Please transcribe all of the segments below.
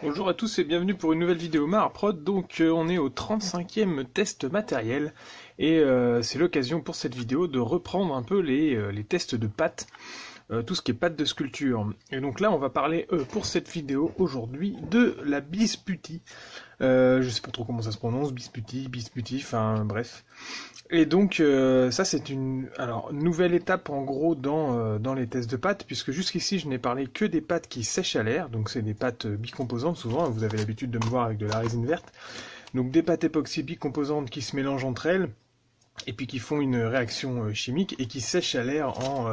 Bonjour à tous et bienvenue pour une nouvelle vidéo Maharprod. Donc on est au 35e test matériel et c'est l'occasion pour cette vidéo de reprendre un peu les tests de pâtes, tout ce qui est pâtes de sculpture. Et donc là on va parler pour cette vidéo aujourd'hui de la bisputi. Je sais pas trop comment ça se prononce, bisputi, enfin bref. Et donc ça c'est une nouvelle étape en gros dans les tests de pâtes, puisque jusqu'ici je n'ai parlé que des pâtes qui sèchent à l'air, donc c'est des pâtes bicomposantes souvent, vous avez l'habitude de me voir avec de la résine verte, donc des pâtes époxy bicomposantes qui se mélangent entre elles, et puis qui font une réaction chimique et qui sèchent à l'air en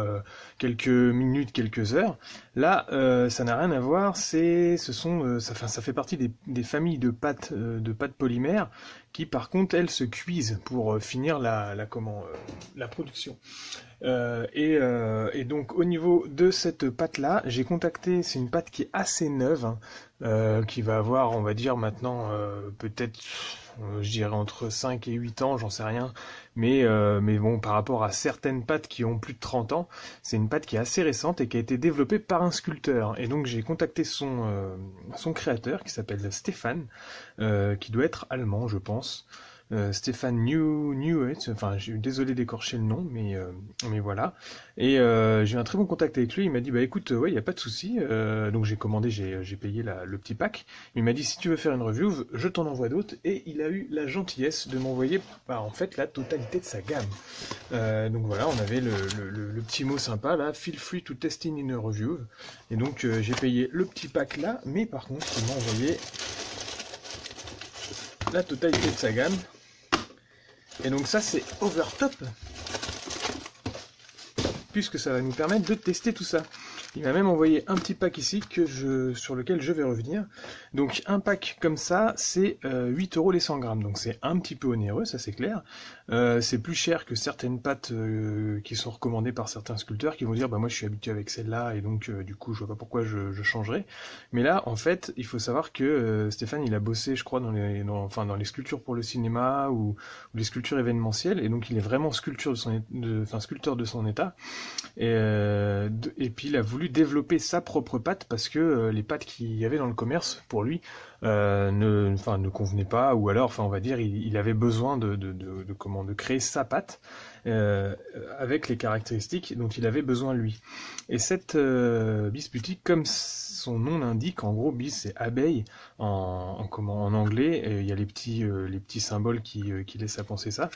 quelques minutes, quelques heures. Là, ça n'a rien à voir. Ça fait partie des familles de pâtes polymères qui, par contre, elles se cuisent pour finir la production. Et donc au niveau de cette pâte-là, j'ai contacté, c'est une pâte qui est assez neuve, hein, qui va avoir, on va dire maintenant, peut-être, je dirais entre 5 et 8 ans, j'en sais rien, mais bon, par rapport à certaines pâtes qui ont plus de 30 ans, c'est une pâte qui est assez récente et qui a été développée par un sculpteur. Et donc j'ai contacté son créateur, qui s'appelle Stéphane, qui doit être allemand, je pense. Stéphane Newet, enfin je suis désolé d'écorcher le nom, mais voilà. Et j'ai eu un très bon contact avec lui, il m'a dit bah écoute, ouais, il n'y a pas de souci. Donc j'ai commandé, j'ai payé le petit pack. Il m'a dit si tu veux faire une review, je t'en envoie d'autres, et il a eu la gentillesse de m'envoyer en fait la totalité de sa gamme. Donc voilà, on avait le petit mot sympa là, feel free to test in a review. Et donc j'ai payé le petit pack là, mais par contre il m'a envoyé la totalité de sa gamme. Et donc ça c'est Overtop, puisque ça va nous permettre de tester tout ça. Il m'a même envoyé un petit pack ici sur lequel je vais revenir. Donc un pack comme ça, c'est 8 € les 100 grammes. Donc c'est un petit peu onéreux, ça c'est clair. C'est plus cher que certaines pâtes qui sont recommandées par certains sculpteurs qui vont dire bah moi je suis habitué avec celle-là et donc du coup je vois pas pourquoi je changerais. Mais là en fait il faut savoir que Stéphane il a bossé je crois dans les sculptures pour le cinéma ou les sculptures événementielles, et donc il est vraiment sculpteur de son état. Et puis il a voulu développer sa propre pâte parce que les pâtes qu'il y avait dans le commerce pour lui ne convenaient pas, ou alors on va dire il avait besoin de créer sa pâte avec les caractéristiques dont il avait besoin lui. Et cette bisputi, comme son nom l'indique, en gros bis c'est abeille en anglais, et il y a les petits symboles qui laissent à penser ça.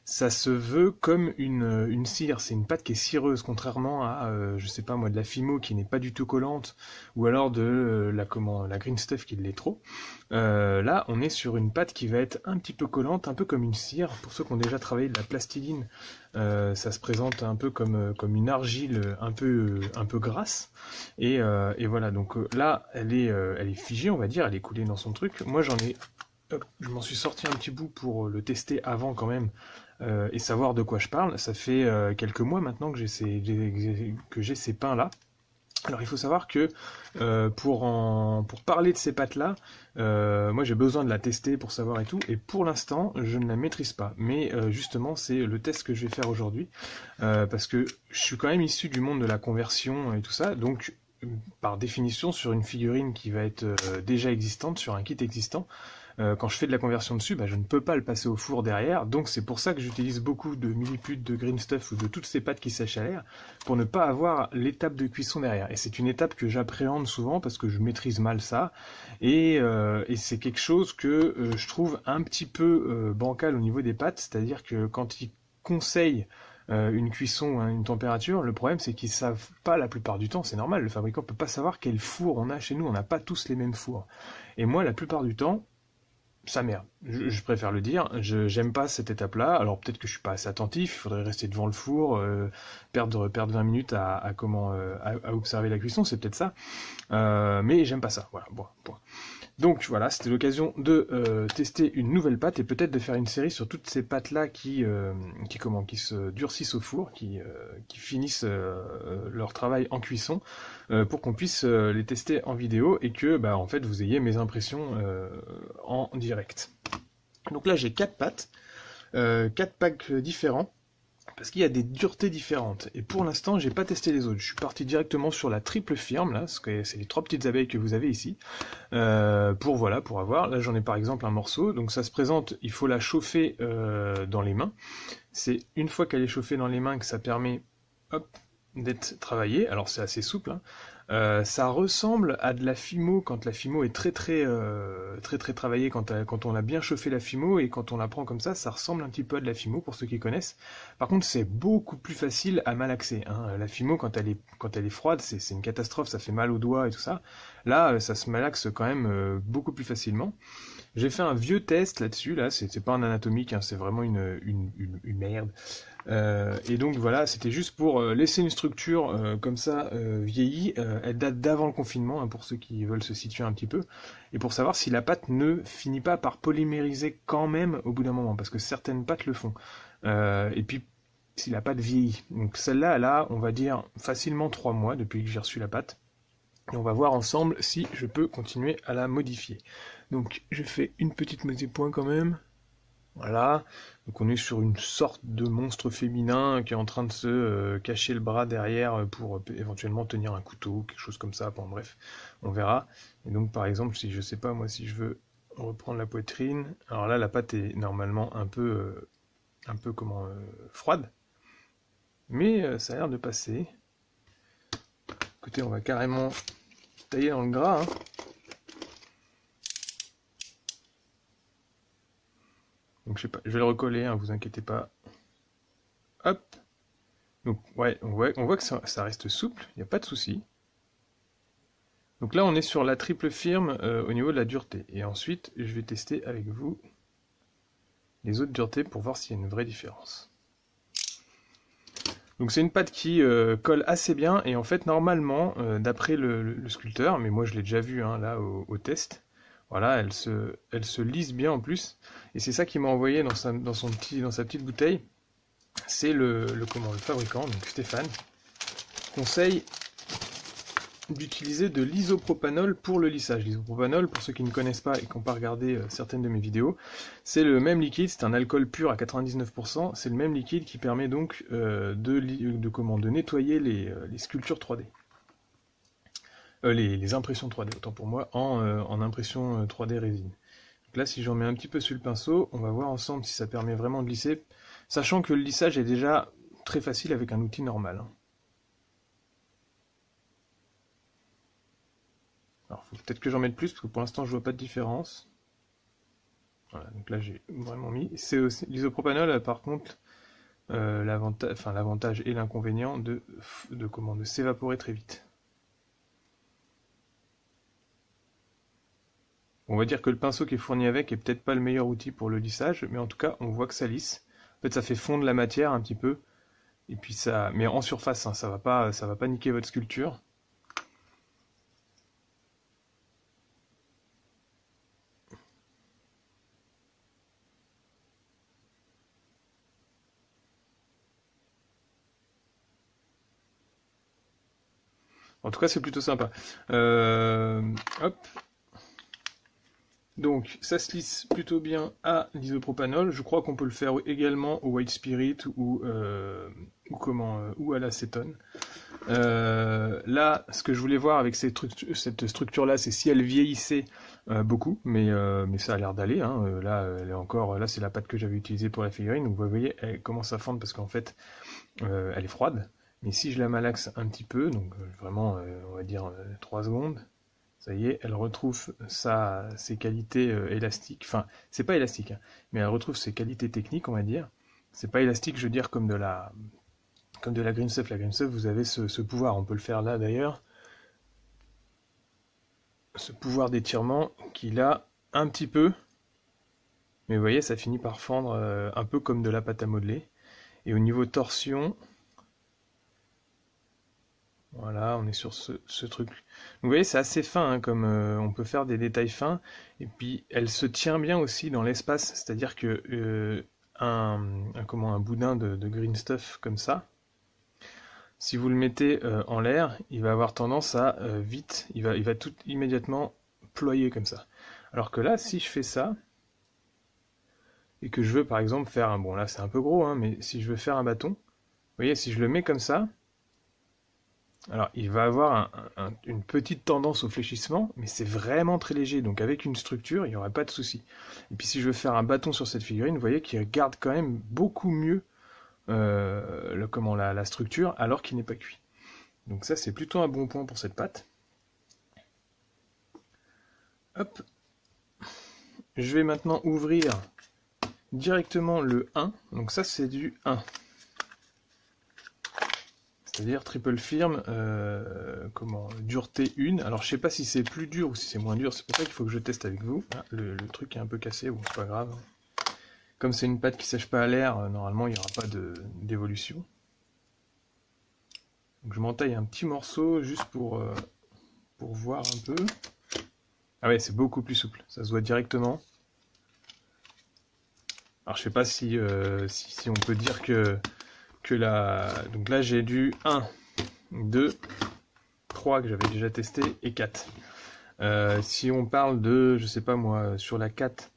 Ça se veut comme une cire, c'est une pâte qui est cireuse, contrairement à, je sais pas moi, de la Fimo qui n'est pas du tout collante, ou alors de la Green Stuff qui l'est trop. Là, on est sur une pâte qui va être un petit peu collante, un peu comme une cire. Pour ceux qui ont déjà travaillé de la plastiline, ça se présente un peu comme une argile un peu grasse. Et voilà, donc là, elle est figée, on va dire, elle est coulée dans son truc. Moi, je m'en suis sorti un petit bout pour le tester avant quand même, et savoir de quoi je parle. Ça fait quelques mois maintenant que j'ai ces pains-là. Alors il faut savoir que pour parler de ces pâtes-là, moi j'ai besoin de la tester pour savoir et tout, et pour l'instant je ne la maîtrise pas. Mais justement c'est le test que je vais faire aujourd'hui, parce que je suis quand même issu du monde de la conversion et tout ça, donc par définition sur une figurine qui va être déjà existante, sur un kit existant, quand je fais de la conversion dessus, je ne peux pas le passer au four derrière, donc c'est pour ça que j'utilise beaucoup de milliputes, de green stuff ou de toutes ces pâtes qui sèchent à l'air, pour ne pas avoir l'étape de cuisson derrière. Et c'est une étape que j'appréhende souvent parce que je maîtrise mal ça, et c'est quelque chose que je trouve un petit peu bancal au niveau des pâtes, c'est-à-dire que quand ils conseillent une cuisson à une température, le problème c'est qu'ils savent pas la plupart du temps, c'est normal, le fabricant peut pas savoir quel four on a chez nous, on n'a pas tous les mêmes fours. Et moi la plupart du temps, ça merde, je préfère le dire, j'aime pas cette étape-là, alors peut-être que je suis pas assez attentif, il faudrait rester devant le four, perdre 20 minutes à observer la cuisson, c'est peut-être ça, mais j'aime pas ça, voilà, bon, point. Donc voilà, c'était l'occasion de tester une nouvelle pâte et peut-être de faire une série sur toutes ces pâtes-là qui se durcissent au four, qui finissent leur travail en cuisson, pour qu'on puisse les tester en vidéo et que en fait vous ayez mes impressions en direct. Donc là j'ai 4 pâtes, 4 packs différents. Parce qu'il y a des duretés différentes. Et pour l'instant, j'ai pas testé les autres. Je suis parti directement sur la triple firme, là, c'est les 3 petites abeilles que vous avez ici, pour avoir. Là, j'en ai par exemple un morceau. Donc ça se présente, il faut la chauffer dans les mains. C'est une fois qu'elle est chauffée dans les mains que ça permet, hop, d'être travaillée. Alors c'est assez souple, hein. Ça ressemble à de la fimo quand la fimo est très travaillée, quand on a bien chauffé la fimo, et quand on la prend comme ça ressemble un petit peu à de la fimo pour ceux qui connaissent. Par contre, c'est beaucoup plus facile à malaxer, hein. La fimo, quand elle est froide, c'est une catastrophe, ça fait mal aux doigts et tout ça. Là, ça se malaxe quand même beaucoup plus facilement. J'ai fait un vieux test là-dessus, là, c'est pas un anatomique, hein, c'est vraiment une merde. Et donc voilà, c'était juste pour laisser une structure comme ça vieillie. Elle date d'avant le confinement, hein, pour ceux qui veulent se situer un petit peu, et pour savoir si la pâte ne finit pas par polymériser quand même au bout d'un moment, parce que certaines pâtes le font. Et puis si la pâte vieillit. Donc celle-là, elle a, on va dire, facilement 3 mois depuis que j'ai reçu la pâte. Et on va voir ensemble si je peux continuer à la modifier. Donc je fais une petite mise au point quand même. Voilà, donc on est sur une sorte de monstre féminin qui est en train de se cacher le bras derrière pour éventuellement tenir un couteau, quelque chose comme ça, bon bref, on verra. Et donc par exemple, si je sais pas moi, si je veux reprendre la poitrine, alors là la pâte est normalement un peu froide, mais ça a l'air de passer. Écoutez, on va carrément tailler dans le gras, hein. Donc je sais pas, je vais le recoller, hein, vous inquiétez pas. Hop. Donc ouais, on voit que ça reste souple, il n'y a pas de souci. Donc là on est sur la triple firme au niveau de la dureté. Et ensuite je vais tester avec vous les autres duretés pour voir s'il y a une vraie différence. Donc c'est une pâte qui colle assez bien, et en fait normalement, d'après le sculpteur, mais moi je l'ai déjà vu, hein, là au test, voilà, elle se lisse bien en plus, et c'est ça qu'il m'a envoyé dans sa petite bouteille. C'est le fabricant, donc Stéphane, conseille d'utiliser de l'isopropanol pour le lissage. L'isopropanol, pour ceux qui ne connaissent pas et qui n'ont pas regardé certaines de mes vidéos, c'est le même liquide, c'est un alcool pur à 99%, c'est le même liquide qui permet donc de nettoyer les sculptures 3D. Les impressions 3D, autant pour moi, en impression 3D résine. Donc là, si j'en mets un petit peu sur le pinceau, on va voir ensemble si ça permet vraiment de lisser, sachant que le lissage est déjà très facile avec un outil normal, hein. Alors, faut peut-être que j'en mette plus, parce que pour l'instant, je vois pas de différence. Voilà, donc là, j'ai vraiment mis. C'est l'isopropanol, par contre, l'avantage et l'inconvénient de s'évaporer très vite. On va dire que le pinceau qui est fourni avec est peut-être pas le meilleur outil pour le lissage, mais en tout cas, on voit que ça lisse. En fait, ça fait fondre la matière un petit peu, et puis mais en surface, hein, ça va pas niquer votre sculpture. En tout cas, c'est plutôt sympa. Hop. Donc, ça se lisse plutôt bien à l'isopropanol. Je crois qu'on peut le faire également au white spirit ou à l'acétone. Là, ce que je voulais voir avec cette structure-là, c'est si elle vieillissait beaucoup, mais ça a l'air d'aller, hein. Là, elle est encore, là, c'est la pâte que j'avais utilisée pour la figurine. Donc, vous voyez, elle commence à fondre parce qu'en fait, elle est froide. Mais si je la malaxe un petit peu, donc vraiment, on va dire 3 secondes, ça y est, elle retrouve ses qualités élastiques. Enfin, c'est pas élastique, hein, mais elle retrouve ses qualités techniques, on va dire. C'est pas élastique, je veux dire, comme de la green stuff. La green stuff, vous avez ce pouvoir, on peut le faire là d'ailleurs. Ce pouvoir d'étirement qu'il a un petit peu. Mais vous voyez, ça finit par fendre un peu comme de la pâte à modeler. Et au niveau torsion, voilà, on est sur ce truc. Donc, vous voyez, c'est assez fin, hein, comme on peut faire des détails fins. Et puis, elle se tient bien aussi dans l'espace. C'est-à-dire que un boudin de green stuff comme ça, si vous le mettez en l'air, il va avoir tendance à vite, il va tout immédiatement ployer comme ça. Alors que là, si je fais ça, et que je veux par exemple faire un... Bon là c'est un peu gros, hein, mais si je veux faire un bâton, vous voyez, si je le mets comme ça, alors il va avoir une petite tendance au fléchissement, mais c'est vraiment très léger, donc avec une structure, il n'y aurait pas de souci. Et puis si je veux faire un bâton sur cette figurine, vous voyez qu'il garde quand même beaucoup mieux la structure, alors qu'il n'est pas cuit. Donc ça c'est plutôt un bon point pour cette pâte. Hop. Je vais maintenant ouvrir directement le 1, donc ça c'est du 1. C'est-à-dire triple firm, dureté 1. Alors je sais pas si c'est plus dur ou si c'est moins dur, c'est pour ça qu'il faut que je teste avec vous. Ah, le truc est un peu cassé, bon c'est pas grave. Comme c'est une pâte qui sèche pas à l'air, normalement il n'y aura pas d'évolution. Donc je m'entaille un petit morceau juste pour voir un peu. Ah ouais, c'est beaucoup plus souple, ça se voit directement. Alors je sais pas si on peut dire que donc là j'ai du 1, 2, 3 que j'avais déjà testé et 4. Si on parle de, je sais pas moi, sur la 4,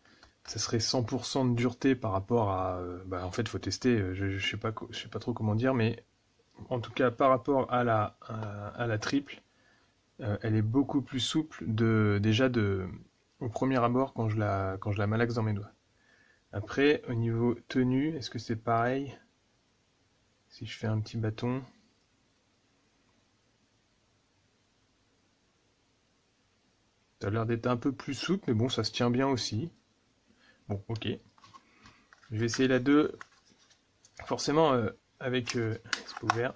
ça serait 100% de dureté par rapport à... en fait faut tester, je sais pas trop comment dire, mais en tout cas par rapport à la triple, elle est beaucoup plus souple au premier abord quand je la malaxe dans mes doigts. Après, au niveau tenue, est-ce que c'est pareil? Si je fais un petit bâton. Ça a l'air d'être un peu plus souple, mais bon, ça se tient bien aussi. Bon, ok. Je vais essayer la 2. Forcément, avec... c'est pas ouvert.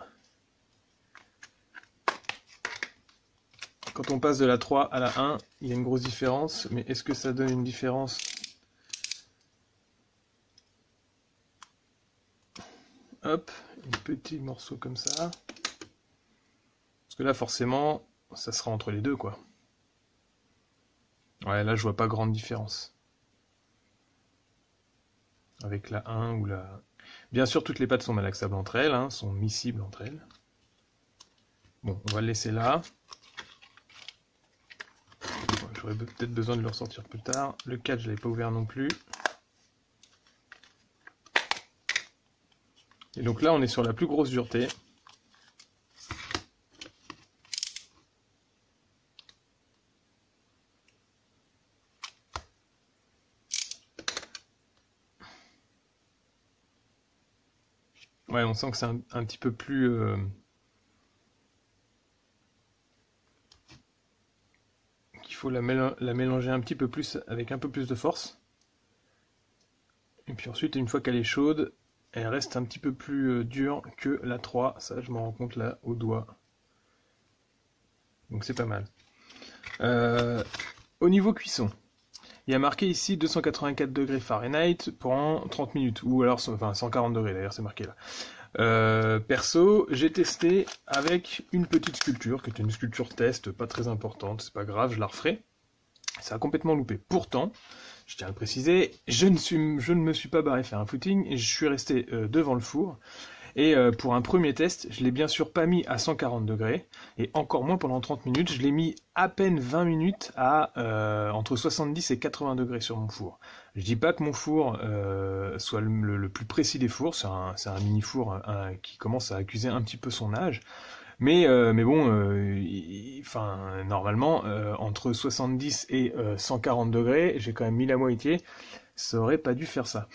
Quand on passe de la 3 à la 1, il y a une grosse différence, mais est-ce que ça donne une différence? Hop, un petit morceau comme ça. Parce que là, forcément, ça sera entre les deux, quoi. Ouais, là, je vois pas grande différence. Avec la 1 ou la... Bien sûr, toutes les pâtes sont malaxables entre elles, hein, sont miscibles entre elles. Bon, on va le laisser là. J'aurais peut-être besoin de le ressortir plus tard. Le 4, je ne l'avais pas ouvert non plus. Et donc là, on est sur la plus grosse dureté. Ouais, on sent que c'est un petit peu plus... qu'il faut la mélanger un petit peu plus, avec un peu plus de force. Et puis ensuite, une fois qu'elle est chaude, elle reste un petit peu plus dure que la 3. Ça, je m'en rends compte là, au doigt. Donc c'est pas mal. Au niveau cuisson, il y a marqué ici 284 degrés Fahrenheit pendant 30 minutes. Ou alors, enfin 140 degrés d'ailleurs, c'est marqué là. Perso, j'ai testé avec une petite sculpture, qui était une sculpture test, pas très importante, c'est pas grave, je la referai. Ça a complètement loupé. Pourtant, je tiens à le préciser, je ne me suis pas barré faire un footing, et je suis resté devant le four. Et pour un premier test, je l'ai bien sûr pas mis à 140 degrés, et encore moins pendant 30 minutes, je l'ai mis à peine 20 minutes à entre 70 et 80 degrés sur mon four. Je dis pas que mon four soit le plus précis des fours, c'est un mini four qui commence à accuser un petit peu son âge, mais bon, normalement, entre 70 et 140 degrés, j'ai quand même mis la moitié. Ça aurait pas dû faire ça.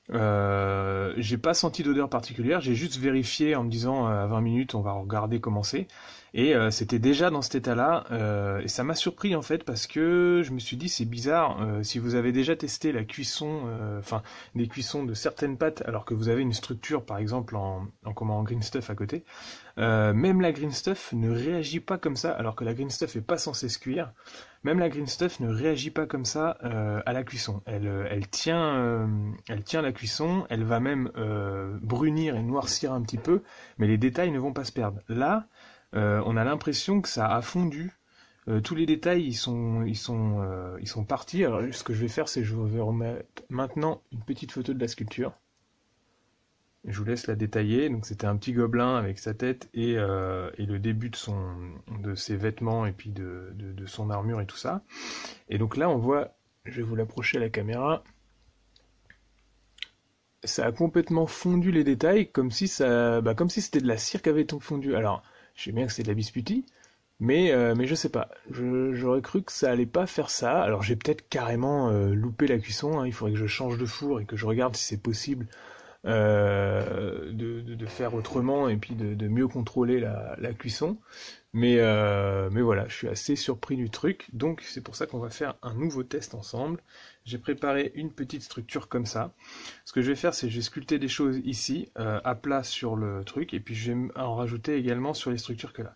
J'ai pas senti d'odeur particulière, j'ai juste vérifié en me disant à 20 minutes on va regarder comment c'est. Et c'était déjà dans cet état-là, et ça m'a surpris en fait parce que je me suis dit c'est bizarre, si vous avez déjà testé la cuisson, des cuissons de certaines pâtes alors que vous avez une structure par exemple en green stuff à côté, même la green stuff ne réagit pas comme ça alors que la green stuff est pas censée se cuire. Même la green stuff ne réagit pas comme ça à la cuisson. Elle tient la cuisson, elle va même brunir et noircir un petit peu, mais les détails ne vont pas se perdre. Là, on a l'impression que ça a fondu. Tous les détails ils sont partis. Alors ce que je vais faire, c'est que je vais remettre maintenant une petite photo de la sculpture. Je vous laisse la détailler. Donc c'était un petit gobelin avec sa tête et le début de ses vêtements et puis de son armure et tout ça. Et donc là on voit, je vais vous l'approcher à la caméra. ça a complètement fondu les détails, comme si ça, comme si c'était de la cire qui avait fondu. Alors, je sais bien que c'est de la biscuiterie, mais je sais pas. J'aurais cru que ça allait pas faire ça. Alors j'ai peut-être carrément loupé la cuisson, hein. Il faudrait que je change de four et que je regarde si c'est possible de faire autrement et puis de mieux contrôler la cuisson. Mais voilà, je suis assez surpris du truc, donc c'est pour ça qu'on va faire un nouveau test ensemble. J'ai préparé une petite structure comme ça. Ce que je vais faire, c'est que je vais sculpter des choses ici, à plat sur le truc, et puis je vais en rajouter également sur les structures que là.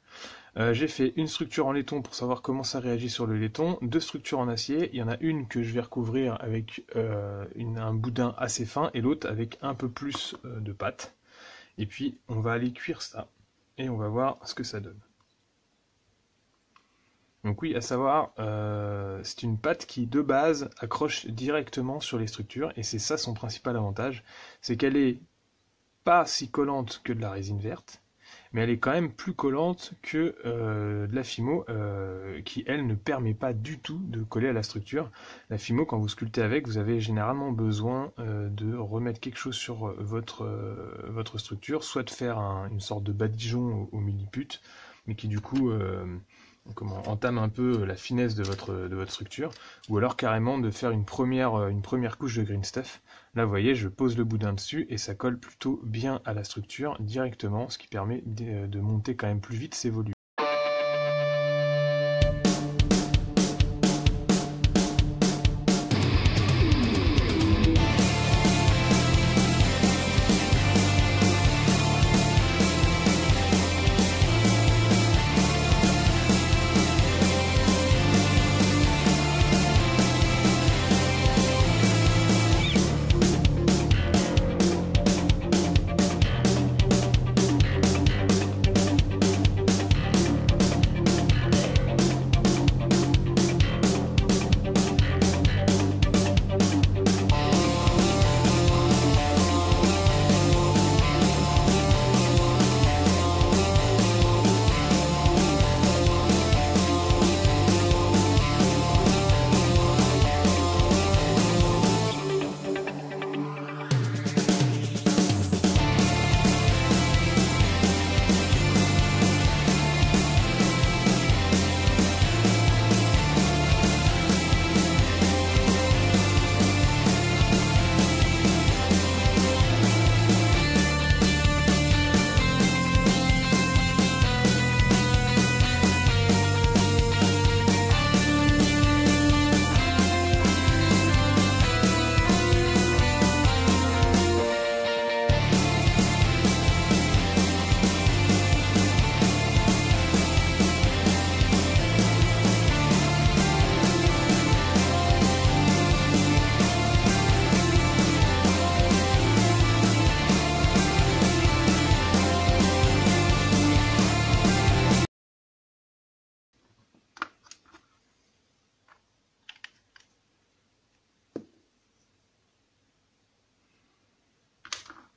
J'ai fait une structure en laiton pour savoir comment ça réagit sur le laiton, deux structures en acier, il y en a une que je vais recouvrir avec un boudin assez fin, et l'autre avec un peu plus de pâte. Et puis on va aller cuire ça, et on va voir ce que ça donne. Donc oui, à savoir, c'est une pâte qui de base accroche directement sur les structures, et c'est ça son principal avantage, c'est qu'elle est pas si collante que de la résine verte, mais elle est quand même plus collante que de la Fimo, qui elle ne permet pas du tout de coller à la structure. La Fimo, quand vous sculptez avec, vous avez généralement besoin de remettre quelque chose sur votre structure, soit de faire une sorte de badigeon au milliput, mais qui du coup entame un peu la finesse de votre structure, ou alors carrément de faire une première couche de green stuff. Là vous voyez, je pose le boudin dessus et ça colle plutôt bien à la structure directement, ce qui permet de monter quand même plus vite ses volumes.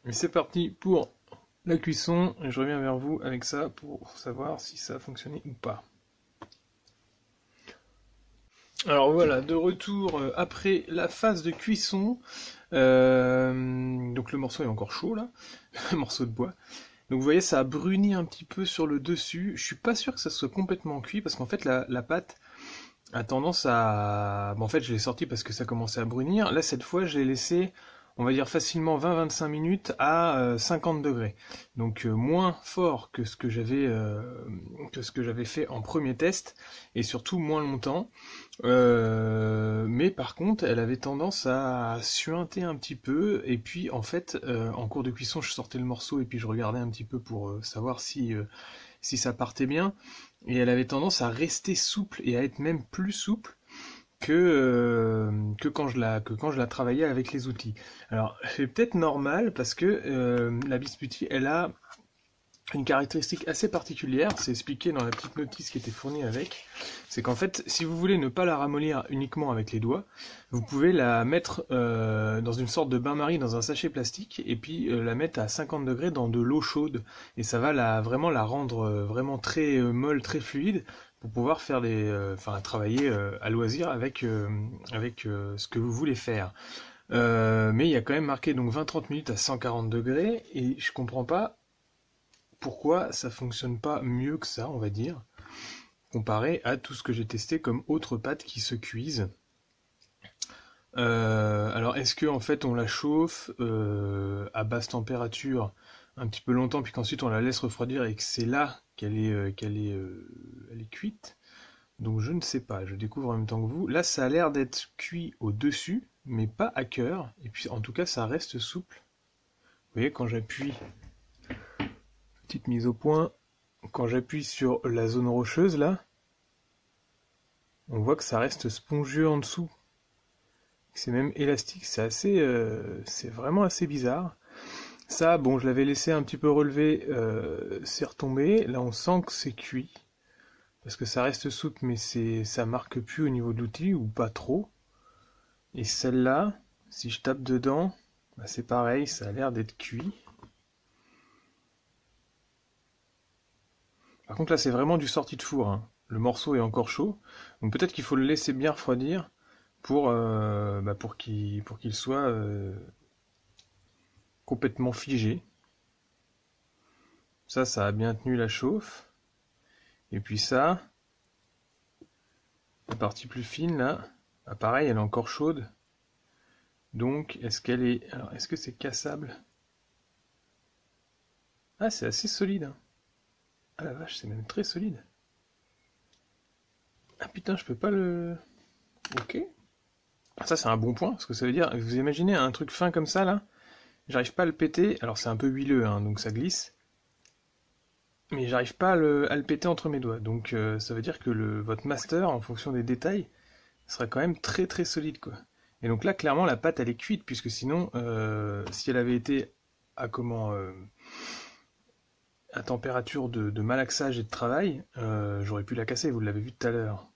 Et c'est parti pour la cuisson, et je reviens vers vous avec ça pour savoir si ça a fonctionné ou pas. Alors voilà, de retour après la phase de cuisson. Donc le morceau est encore chaud là, le morceau de bois. Donc vous voyez, ça a bruni un petit peu sur le dessus. Je suis pas sûr que ça soit complètement cuit parce qu'en fait la pâte a tendance à... Bon, en fait je l'ai sorti parce que ça commençait à brunir. Là cette fois je l'ai laissé, on va dire facilement 20-25 minutes à 50 degrés. Donc moins fort que ce que j'avais fait en premier test, et surtout moins longtemps. Mais par contre, elle avait tendance à suinter un petit peu, et puis en fait, en cours de cuisson, je sortais le morceau et puis je regardais un petit peu pour savoir si ça partait bien, et elle avait tendance à rester souple et à être même plus souple que quand je la travaillais avec les outils. Alors c'est peut-être normal parce que la biscuiterie, elle a une caractéristique assez particulière, c'est expliqué dans la petite notice qui était fournie avec, c'est qu'en fait, si vous voulez ne pas la ramollir uniquement avec les doigts, vous pouvez la mettre dans une sorte de bain-marie dans un sachet plastique, et puis la mettre à 50 degrés dans de l'eau chaude, et ça va vraiment la rendre vraiment très molle, très fluide, pour pouvoir faire travailler à loisir avec ce que vous voulez faire. Mais il y a quand même marqué donc 20-30 minutes à 140 degrés, et je comprends pas pourquoi ça fonctionne pas mieux que ça, on va dire, comparé à tout ce que j'ai testé comme autres pâtes qui se cuisent. Alors est-ce que en fait on la chauffe à basse température un petit peu longtemps, puis qu'ensuite on la laisse refroidir et que c'est là elle est cuite? Donc je ne sais pas, je découvre en même temps que vous. Là ça a l'air d'être cuit au-dessus, mais pas à cœur, et puis en tout cas ça reste souple. Vous voyez, quand j'appuie, petite mise au point, quand j'appuie sur la zone rocheuse là, on voit que ça reste spongieux en dessous. C'est même élastique, c'est vraiment assez bizarre. Ça, bon, je l'avais laissé un petit peu relever, c'est retombé. Là, on sent que c'est cuit, parce que ça reste souple, mais ça marque plus au niveau de l'outil, ou pas trop. Et celle-là, si je tape dedans, bah, c'est pareil, ça a l'air d'être cuit. Par contre, là, c'est vraiment du sorti de four, hein. Le morceau est encore chaud, donc peut-être qu'il faut le laisser bien refroidir pour qu'il soit complètement figé. Ça a bien tenu la chauffe. Et puis ça, la partie plus fine là, bah pareil, elle est encore chaude. Donc, alors, est-ce que c'est cassable? Ah, c'est assez solide, hein. Ah la vache, c'est même très solide. Ah putain, je peux pas le... Ok. Ça, c'est un bon point, parce que ça veut dire, vous imaginez un truc fin comme ça, là, j'arrive pas à le péter, alors c'est un peu huileux, hein, donc ça glisse, mais j'arrive pas à le péter entre mes doigts, donc ça veut dire que votre master, en fonction des détails, sera quand même très très solide, quoi. Et donc là, clairement, la pâte, elle est cuite, puisque sinon, si elle avait été à à température de malaxage et de travail, j'aurais pu la casser, vous l'avez vu tout à l'heure.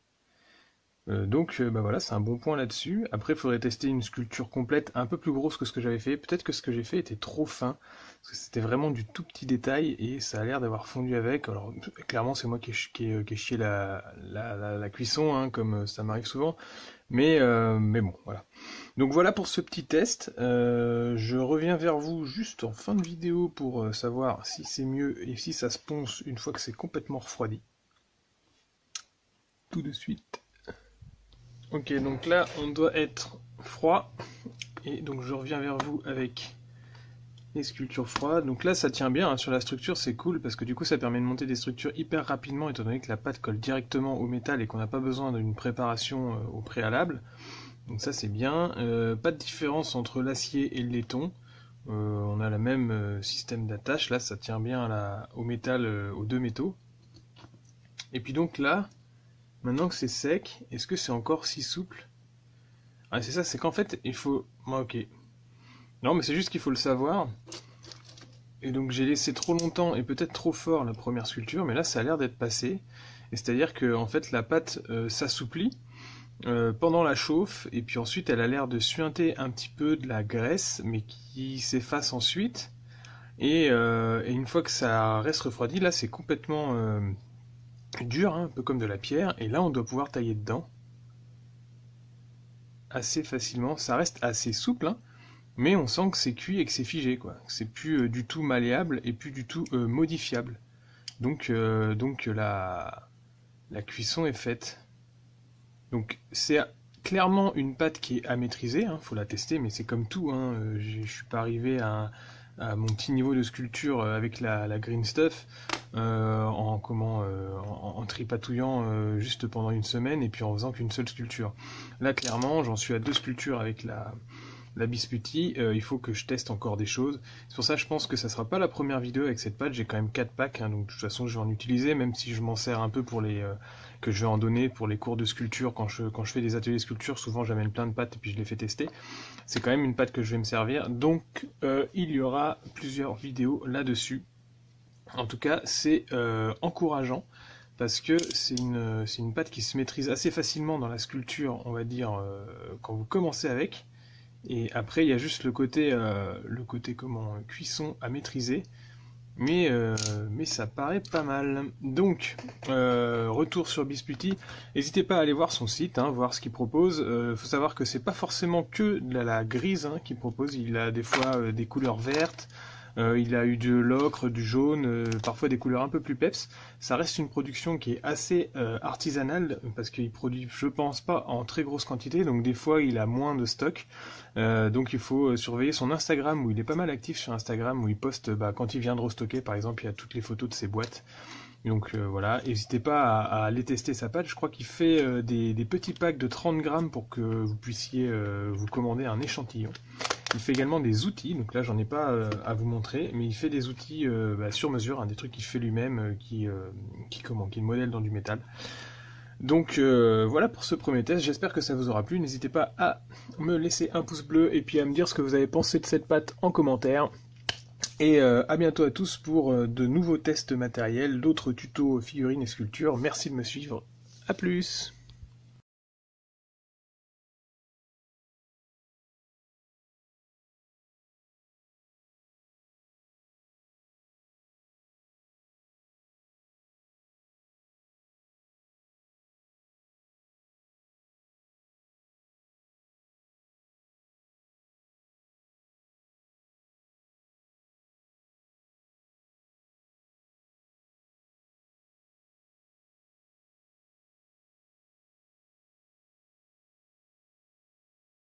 Donc bah voilà, c'est un bon point là-dessus. Après, il faudrait tester une sculpture complète un peu plus grosse que ce que j'avais fait. Peut-être que ce que j'ai fait était trop fin, parce que c'était vraiment du tout petit détail, et ça a l'air d'avoir fondu avec. Alors clairement, c'est moi qui ai chié la cuisson, hein, comme ça m'arrive souvent. Mais bon, voilà. Donc voilà pour ce petit test. Je reviens vers vous juste en fin de vidéo pour savoir si c'est mieux et si ça se ponce une fois que c'est complètement refroidi. Tout de suite. Ok, donc là, on doit être froid, et donc je reviens vers vous avec les sculptures froides. Donc là, ça tient bien, hein, sur la structure, c'est cool, parce que du coup, ça permet de monter des structures hyper rapidement, étant donné que la pâte colle directement au métal et qu'on n'a pas besoin d'une préparation au préalable. Donc ça, c'est bien. Pas de différence entre l'acier et le laiton. On a le même système d'attache. Là, ça tient bien au métal, aux deux métaux. Et puis donc là, maintenant que c'est sec, est-ce que c'est encore si souple? Ah, c'est ça, c'est qu'en fait, il faut... Ah, ok. Non, mais c'est juste qu'il faut le savoir. Et donc j'ai laissé trop longtemps et peut-être trop fort la première sculpture, mais là, ça a l'air d'être passé. Et c'est-à-dire que en fait, la pâte s'assouplit pendant la chauffe, et puis ensuite, elle a l'air de suinter un petit peu de la graisse, mais qui s'efface ensuite. Et une fois que ça reste refroidi, là, c'est complètement... dur, hein, un peu comme de la pierre, et là on doit pouvoir tailler dedans assez facilement. Ça reste assez souple, hein, mais on sent que c'est cuit et que c'est figé, quoi. C'est plus du tout malléable et plus du tout modifiable. Donc la cuisson est faite. Donc c'est clairement une pâte qui est à maîtriser, hein, faut la tester, mais c'est comme tout, hein, je suis pas arrivé à mon petit niveau de sculpture avec la green stuff en tripatouillant juste pendant une semaine et puis en faisant qu'une seule sculpture. Là clairement j'en suis à 2 sculptures avec la Bisputi, il faut que je teste encore des choses. C'est pour ça que je pense que ça sera pas la première vidéo avec cette pâte, j'ai quand même 4 packs, hein, donc de toute façon je vais en utiliser, même si je m'en sers un peu pour que je vais en donner pour les cours de sculpture. Quand je fais des ateliers de sculpture, souvent j'amène plein de pâtes et puis je les fais tester. C'est quand même une pâte que je vais me servir, donc il y aura plusieurs vidéos là-dessus. En tout cas, c'est encourageant, parce que c'est une pâte qui se maîtrise assez facilement dans la sculpture, on va dire, quand vous commencez avec. Et après, il y a juste le côté cuisson à maîtriser. mais ça paraît pas mal. Donc, retour sur Bispuity, n'hésitez pas à aller voir son site, hein, voir ce qu'il propose. Faut savoir que c'est pas forcément que de la grise hein, qu'il propose, il a des fois des couleurs vertes, il a eu de l'ocre, du jaune, parfois des couleurs un peu plus peps. Ça reste une production qui est assez artisanale, parce qu'il produit, je pense pas, en très grosse quantité, donc des fois il a moins de stock. Donc il faut surveiller son Instagram, où il est pas mal actif sur Instagram, où il poste quand il vient de restocker, par exemple, il y a toutes les photos de ses boîtes. Donc voilà, n'hésitez pas à aller tester sa pâte. Je crois qu'il fait des petits packs de 30 grammes pour que vous puissiez vous commander un échantillon. Il fait également des outils, donc là j'en ai pas à vous montrer, mais il fait des outils sur mesure, hein, des trucs qu'il fait lui-même, qui modèle dans du métal. Donc voilà pour ce premier test, j'espère que ça vous aura plu. N'hésitez pas à me laisser un pouce bleu et puis à me dire ce que vous avez pensé de cette pâte en commentaire. Et à bientôt à tous pour de nouveaux tests matériels, d'autres tutos figurines et sculptures. Merci de me suivre, à plus!